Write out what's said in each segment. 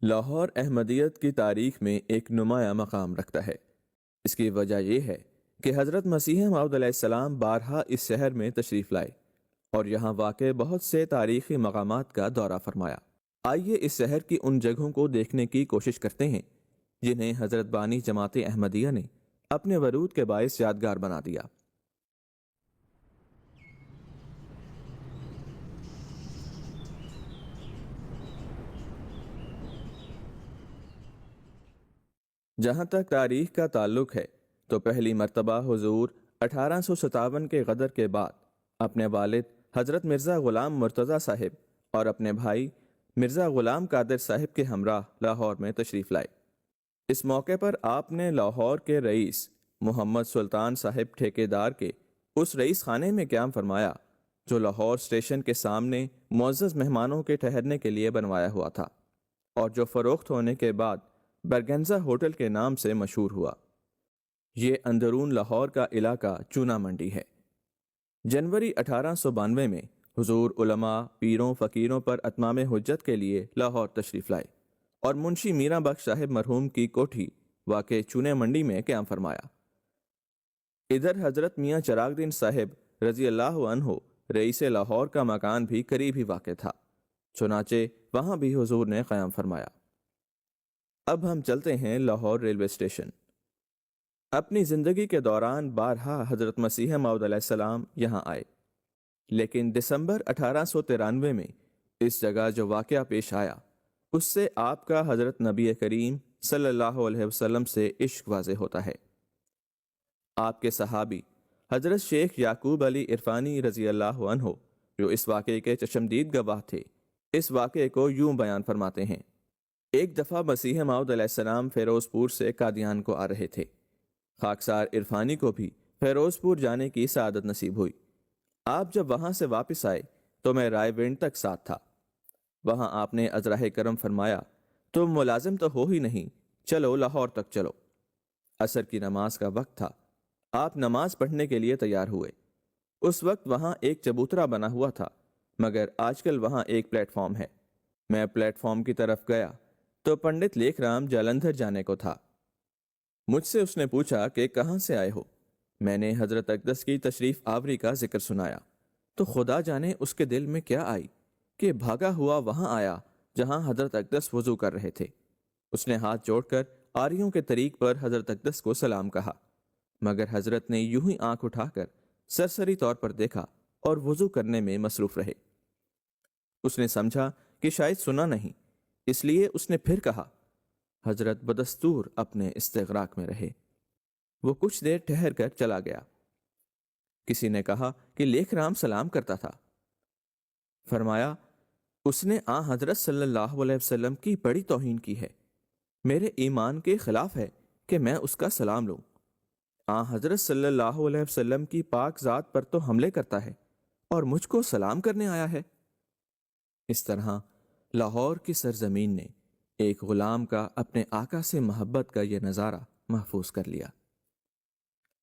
لاہور احمدیت کی تاریخ میں ایک نمایاں مقام رکھتا ہے۔ اس کی وجہ یہ ہے کہ حضرت مسیح موعود علیہ السلام بارہا اس شہر میں تشریف لائے اور یہاں واقع بہت سے تاریخی مقامات کا دورہ فرمایا۔ آئیے اس شہر کی ان جگہوں کو دیکھنے کی کوشش کرتے ہیں جنہیں حضرت بانی جماعت احمدیہ نے اپنے ورود کے باعث یادگار بنا دیا۔ جہاں تک تاریخ کا تعلق ہے تو پہلی مرتبہ حضور 1857 کے غدر کے بعد اپنے والد حضرت مرزا غلام مرتضیٰ صاحب اور اپنے بھائی مرزا غلام قادر صاحب کے ہمراہ لاہور میں تشریف لائے۔ اس موقع پر آپ نے لاہور کے رئیس محمد سلطان صاحب ٹھیکیدار کے اس رئیس خانے میں قیام فرمایا جو لاہور اسٹیشن کے سامنے معزز مہمانوں کے ٹھہرنے کے لیے بنوایا ہوا تھا اور جو فروخت ہونے کے بعد برگنزا ہوٹل کے نام سے مشہور ہوا۔ یہ اندرون لاہور کا علاقہ چونا منڈی ہے۔ جنوری 1892 میں حضور علماء، پیروں، فقیروں پر اتمام حجت کے لیے لاہور تشریف لائے اور منشی میرا بخش صاحب مرحوم کی کوٹھی واقع چونے منڈی میں قیام فرمایا۔ ادھر حضرت میاں چراغ دین صاحب رضی اللہ عنہ رئیس لاہور کا مکان بھی قریب ہی واقع تھا، چنانچہ وہاں بھی حضور نے قیام فرمایا۔ اب ہم چلتے ہیں لاہور ریلوے اسٹیشن۔ اپنی زندگی کے دوران بارہا حضرت مسیح موعود علیہ السلام یہاں آئے، لیکن دسمبر 1893 میں اس جگہ جو واقعہ پیش آیا اس سے آپ کا حضرت نبی کریم صلی اللہ علیہ وسلم سے عشق واضح ہوتا ہے۔ آپ کے صحابی حضرت شیخ یعقوب علی عرفانی رضی اللہ عنہ جو اس واقعے کے چشمدید گواہ تھے، اس واقعے کو یوں بیان فرماتے ہیں۔ ایک دفعہ مسیح موعود علیہ السلام فیروز پور سے قادیان کو آ رہے تھے۔ خاکسار عرفانی کو بھی فیروز پور جانے کی سعادت نصیب ہوئی۔ آپ جب وہاں سے واپس آئے تو میں رائے ونڈ تک ساتھ تھا۔ وہاں آپ نے عذراہ کرم فرمایا، تم ملازم تو ہو ہی نہیں، چلو لاہور تک چلو۔ عصر کی نماز کا وقت تھا، آپ نماز پڑھنے کے لیے تیار ہوئے۔ اس وقت وہاں ایک چبوترا بنا ہوا تھا، مگر آج کل وہاں ایک پلیٹ فارم ہے۔ میں پلیٹ فارم کی طرف گیا تو پنڈت لیکھ رام جالندھر جانے کو تھا۔ مجھ سے اس نے پوچھا کہ کہاں سے آئے ہو؟ میں نے حضرت اقدس کی تشریف آوری کا ذکر سنایا تو خدا جانے اس کے دل میں کیا آئی کہ بھاگا ہوا وہاں آیا جہاں حضرت اقدس وضو کر رہے تھے۔ اس نے ہاتھ جوڑ کر آریوں کے طریق پر حضرت اقدس کو سلام کہا، مگر حضرت نے یوں ہی آنکھ اٹھا کر سرسری طور پر دیکھا اور وضو کرنے میں مصروف رہے۔ اس نے سمجھا کہ شاید سنا نہیں، اس لیے اس نے پھر کہا۔ حضرت بدستور اپنے استغراق میں رہے۔ وہ کچھ دیر ٹھہر کر چلا گیا۔ کسی نے کہا کہ لیکھ رام سلام کرتا تھا۔ فرمایا، اس نے حضرت صلی اللہ علیہ وسلم کی بڑی توہین کی ہے، میرے ایمان کے خلاف ہے کہ میں اس کا سلام لوں۔ حضرت صلی اللہ علیہ وسلم کی پاک ذات پر تو حملے کرتا ہے اور مجھ کو سلام کرنے آیا ہے۔ اس طرح لاہور کی سرزمین نے ایک غلام کا اپنے آقا سے محبت کا یہ نظارہ محفوظ کر لیا۔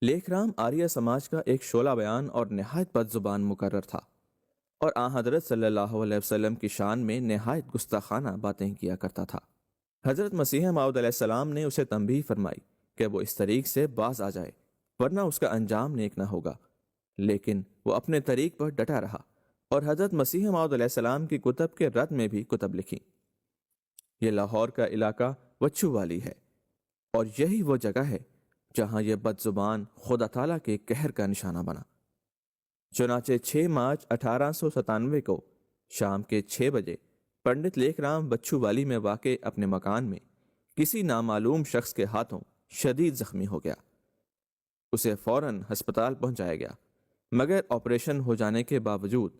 لیکھ رام آریہ سماج کا ایک شعلہ بیان اور نہایت بد زبان مقرر تھا اور حضرت صلی اللہ علیہ وسلم کی شان میں نہایت گستاخانہ باتیں کیا کرتا تھا۔ حضرت مسیح موعود علیہ السلام نے اسے تنبیہ فرمائی کہ وہ اس طریق سے باز آ جائے ورنہ اس کا انجام نیک نہ ہوگا، لیکن وہ اپنے طریق پر ڈٹا رہا اور حضرت مسیح موعود علیہ السلام کی کتب کے رد میں بھی کتب لکھی۔ یہ لاہور کا علاقہ وچھو والی ہے اور یہی وہ جگہ ہے جہاں یہ بد زبان خدا تعالیٰ کے قہر کا نشانہ بنا۔ چنانچہ 6 مارچ 1897 کو شام کے 6 بجے پنڈت لیکھ رام وچھو والی میں واقع اپنے مکان میں کسی نامعلوم شخص کے ہاتھوں شدید زخمی ہو گیا۔ اسے فوراً ہسپتال پہنچایا گیا، مگر آپریشن ہو جانے کے باوجود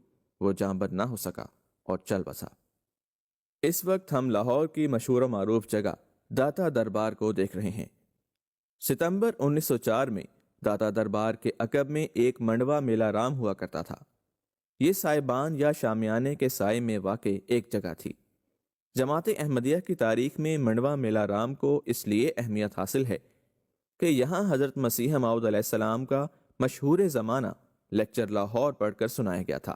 وہ جاں بد نہ ہو سکا اور چل بسا۔ اس وقت ہم لاہور کی مشہور و معروف جگہ داتا دربار کو دیکھ رہے ہیں۔ ستمبر 1904 میں داتا دربار کے عقب میں ایک منڈوا میلہ رام ہوا کرتا تھا۔ یہ سائبان یا شامیانے کے سائے میں واقع ایک جگہ تھی۔ جماعت احمدیہ کی تاریخ میں منڈوا میلہ رام کو اس لیے اہمیت حاصل ہے کہ یہاں حضرت مسیح موعود علیہ السلام کا مشہور زمانہ لیکچر لاہور پڑھ کر سنایا گیا تھا۔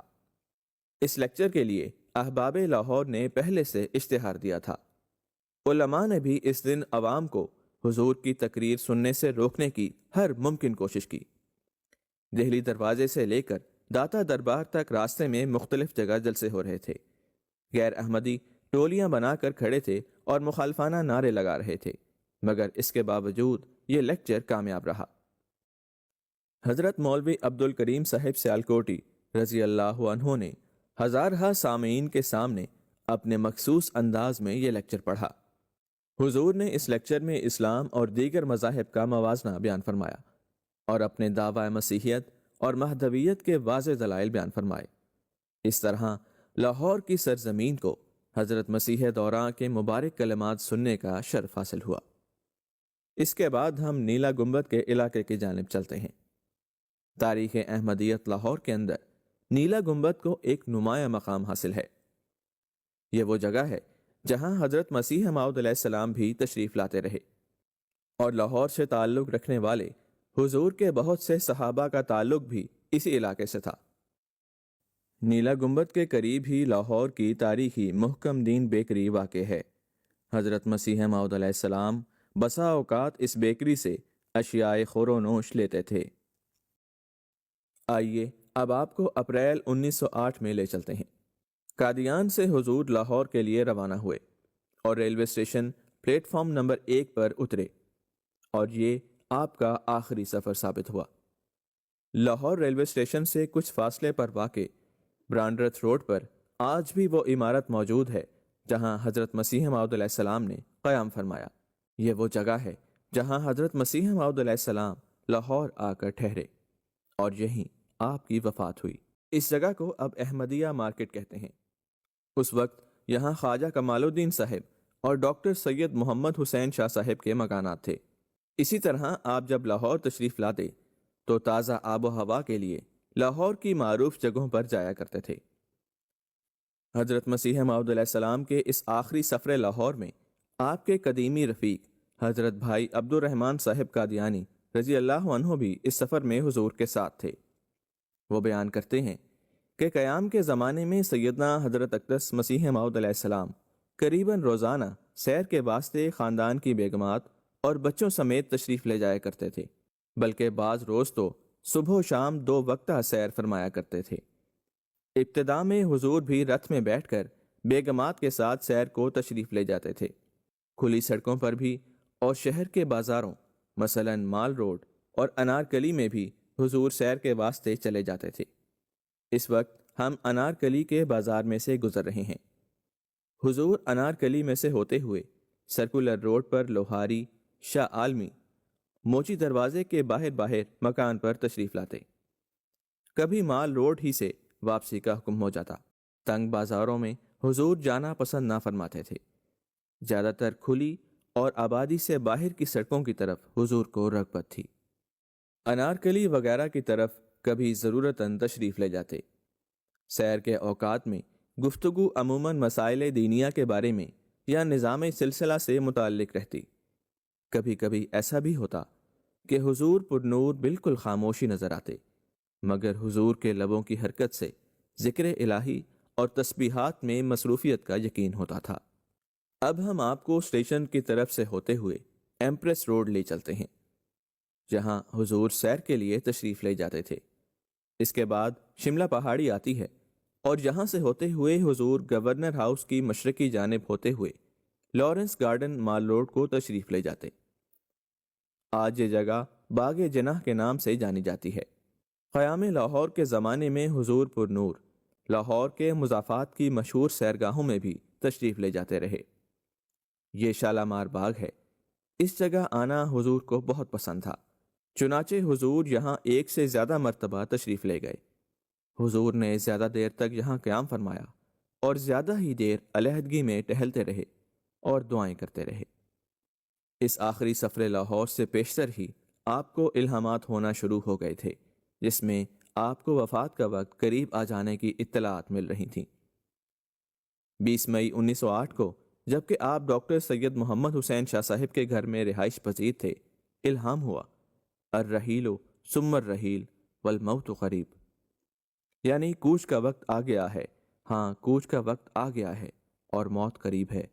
اس لیکچر کے لیے احباب لاہور نے پہلے سے اشتہار دیا تھا۔ علماء نے بھی اس دن عوام کو حضور کی تقریر سننے سے روکنے کی ہر ممکن کوشش کی۔ دہلی دروازے سے لے کر داتا دربار تک راستے میں مختلف جگہ جلسے ہو رہے تھے۔ غیر احمدی ٹولیاں بنا کر کھڑے تھے اور مخالفانہ نعرے لگا رہے تھے، مگر اس کے باوجود یہ لیکچر کامیاب رہا۔ حضرت مولوی عبد الکریم صاحب سیالکوٹی رضی اللہ عنہ نے ہزارہ سامعین کے سامنے اپنے مخصوص انداز میں یہ لیکچر پڑھا۔ حضور نے اس لیکچر میں اسلام اور دیگر مذاہب کا موازنہ بیان فرمایا اور اپنے دعوی مسیحیت اور مہدویت کے واضح دلائل بیان فرمائے۔ اس طرح لاہور کی سرزمین کو حضرت مسیح دوراں کے مبارک کلمات سننے کا شرف حاصل ہوا۔ اس کے بعد ہم نیلا گنبد کے علاقے کی جانب چلتے ہیں۔ تاریخ احمدیت لاہور کے اندر نیلا گنبد کو ایک نمایاں مقام حاصل ہے۔ یہ وہ جگہ ہے جہاں حضرت مسیح موعود علیہ السلام بھی تشریف لاتے رہے، اور لاہور سے تعلق رکھنے والے حضور کے بہت سے صحابہ کا تعلق بھی اسی علاقے سے تھا۔ نیلا گنبد کے قریب ہی لاہور کی تاریخی محکم دین بیکری واقع ہے۔ حضرت مسیح موعود علیہ السلام بسا اوقات اس بیکری سے اشیاء خور و نوش لیتے تھے۔ آئیے اب آپ کو اپریل 1908 میں لے چلتے ہیں۔ قادیان سے حضور لاہور کے لیے روانہ ہوئے اور railway station plate form number 1 پر اترے، اور یہ آپ کا آخری سفر ثابت ہوا۔ لاہور ریلوے اسٹیشن سے کچھ فاصلے پر واقع برانڈرتھ روڈ پر آج بھی وہ عمارت موجود ہے جہاں حضرت مسیح موعود علیہ السلام نے قیام فرمایا۔ یہ وہ جگہ ہے جہاں حضرت مسیح موعود علیہ السلام لاہور آ کر ٹھہرے اور یہیں آپ کی وفات ہوئی۔ اس جگہ کو اب احمدیہ مارکیٹ کہتے ہیں۔ اس وقت یہاں خواجہ کمال الدین صاحب اور ڈاکٹر سید محمد حسین شاہ صاحب کے مکانات تھے۔ اسی طرح آپ جب لاہور تشریف لاتے تو تازہ آب و ہوا کے لیے لاہور کی معروف جگہوں پر جایا کرتے تھے۔ حضرت مسیح موعود علیہ السلام کے اس آخری سفر لاہور میں آپ کے قدیمی رفیق حضرت بھائی عبد الرحمن صاحب قادیانی رضی اللہ عنہ بھی اس سفر میں حضور کے ساتھ تھے۔ وہ بیان کرتے ہیں کہ قیام کے زمانے میں سیدنا حضرت اقدس مسیح موعود علیہ السلام قریباً روزانہ سیر کے واسطے خاندان کی بیگمات اور بچوں سمیت تشریف لے جایا کرتے تھے، بلکہ بعض روز تو صبح و شام 2 وقتہ سیر فرمایا کرتے تھے۔ ابتدا میں حضور بھی رتھ میں بیٹھ کر بیگمات کے ساتھ سیر کو تشریف لے جاتے تھے۔ کھلی سڑکوں پر بھی اور شہر کے بازاروں مثلاً مال روڈ اور انارکلی میں بھی حضور سیر کے واسطے چلے جاتے تھے۔ اس وقت ہم انارکلی کے بازار میں سے گزر رہے ہیں۔ حضور انارکلی میں سے ہوتے ہوئے سرکولر روڈ پر لوہاری، شاہ عالمی، موچی دروازے کے باہر مکان پر تشریف لاتے۔ کبھی مال روڈ ہی سے واپسی کا حکم ہو جاتا۔ تنگ بازاروں میں حضور جانا پسند نہ فرماتے تھے۔ زیادہ تر کھلی اور آبادی سے باہر کی سڑکوں کی طرف حضور کو رغبت تھی۔ انارکلی وغیرہ کی طرف کبھی ضرورتاً تشریف لے جاتے۔ سیر کے اوقات میں گفتگو عموماً مسائل دینیہ کے بارے میں یا نظام سلسلہ سے متعلق رہتی۔ کبھی کبھی ایسا بھی ہوتا کہ حضور پر نور بالکل خاموشی نظر آتے، مگر حضور کے لبوں کی حرکت سے ذکر الہی اور تسبیحات میں مصروفیت کا یقین ہوتا تھا۔ اب ہم آپ کو اسٹیشن کی طرف سے ہوتے ہوئے ایمپریس روڈ لے چلتے ہیں، جہاں حضور سیر کے لیے تشریف لے جاتے تھے۔ اس کے بعد شملہ پہاڑی آتی ہے اور یہاں سے ہوتے ہوئے حضور گورنر ہاؤس کی مشرقی جانب ہوتے ہوئے لارنس گارڈن مال روڈ کو تشریف لے جاتے۔ آج یہ جگہ باغ جناح کے نام سے جانی جاتی ہے۔ قیام لاہور کے زمانے میں حضور پر نور لاہور کے مضافات کی مشہور سیرگاہوں میں بھی تشریف لے جاتے رہے۔ یہ شالامار باغ ہے۔ اس جگہ آنا حضور کو بہت پسند تھا، چنانچہ حضور یہاں 1 سے زیادہ مرتبہ تشریف لے گئے۔ حضور نے زیادہ دیر تک یہاں قیام فرمایا اور زیادہ ہی دیر علیحدگی میں ٹہلتے رہے اور دعائیں کرتے رہے۔ اس آخری سفر لاہور سے پیشتر ہی آپ کو الہامات ہونا شروع ہو گئے تھے، جس میں آپ کو وفات کا وقت قریب آ جانے کی اطلاعات مل رہی تھیں۔ 20 مئی 1908 کو جبکہ آپ ڈاکٹر سید محمد حسین شاہ صاحب کے گھر میں رہائش پذیر تھے، الہام ہوا الرحیل ثم الرحیل والموت قریب، یعنی کوچ کا وقت آ گیا ہے، ہاں کوچ کا وقت آ گیا ہے اور موت قریب ہے۔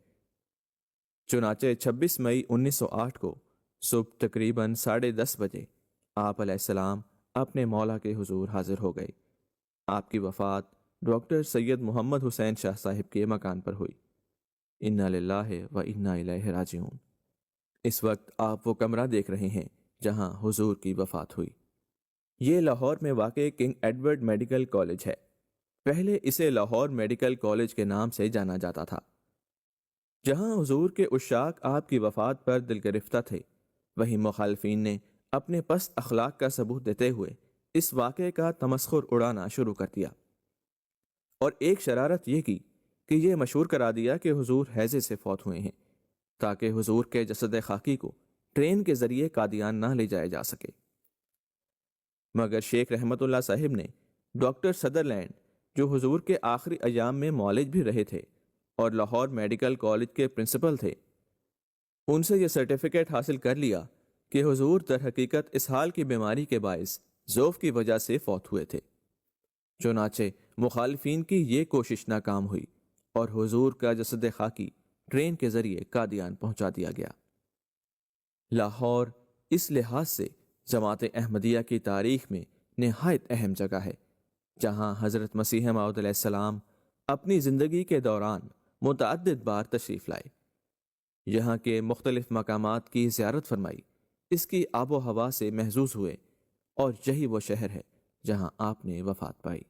چنانچہ 26 مئی 1908 کو صبح تقریباً 10:30 بجے آپ علیہ السلام اپنے مولا کے حضور حاضر ہو گئے۔ آپ کی وفات ڈاکٹر سید محمد حسین شاہ صاحب کے مکان پر ہوئی۔ انا للہ و انا الیہ راجعون۔ اس وقت آپ وہ کمرہ دیکھ رہے ہیں جہاں حضور کی وفات ہوئی۔ یہ لاہور میں واقع کنگ ایڈورڈ میڈیکل کالج ہے۔ پہلے اسے لاہور میڈیکل کالج کے نام سے جانا جاتا تھا۔ جہاں حضور کے عشاق آپ کی وفات پر دل گرفتہ تھے، وہیں مخالفین نے اپنے پست اخلاق کا ثبوت دیتے ہوئے اس واقعے کا تمسخر اڑانا شروع کر دیا، اور ایک شرارت یہ کی کہ یہ مشہور کرا دیا کہ حضور ہیضے سے فوت ہوئے ہیں، تاکہ حضور کے جسد خاکی کو ٹرین کے ذریعے قادیان نہ لے جایا جا سکے۔ مگر شیخ رحمت اللہ صاحب نے ڈاکٹر سدرلینڈ، جو حضور کے آخری ایام میں معالج بھی رہے تھے اور لاہور میڈیکل کالج کے پرنسپل تھے، ان سے یہ سرٹیفکیٹ حاصل کر لیا کہ حضور در حقیقت اسہال کی بیماری کے باعث ذوف کی وجہ سے فوت ہوئے تھے۔ چنانچہ مخالفین کی یہ کوشش ناکام ہوئی اور حضور کا جسد خاکی ٹرین کے ذریعے قادیان پہنچا دیا گیا۔ لاہور اس لحاظ سے جماعت احمدیہ کی تاریخ میں نہایت اہم جگہ ہے، جہاں حضرت مسیح موعود علیہ السلام اپنی زندگی کے دوران متعدد بار تشریف لائے، یہاں کے مختلف مقامات کی زیارت فرمائی، اس کی آب و ہوا سے محظوظ ہوئے، اور یہی وہ شہر ہے جہاں آپ نے وفات پائی۔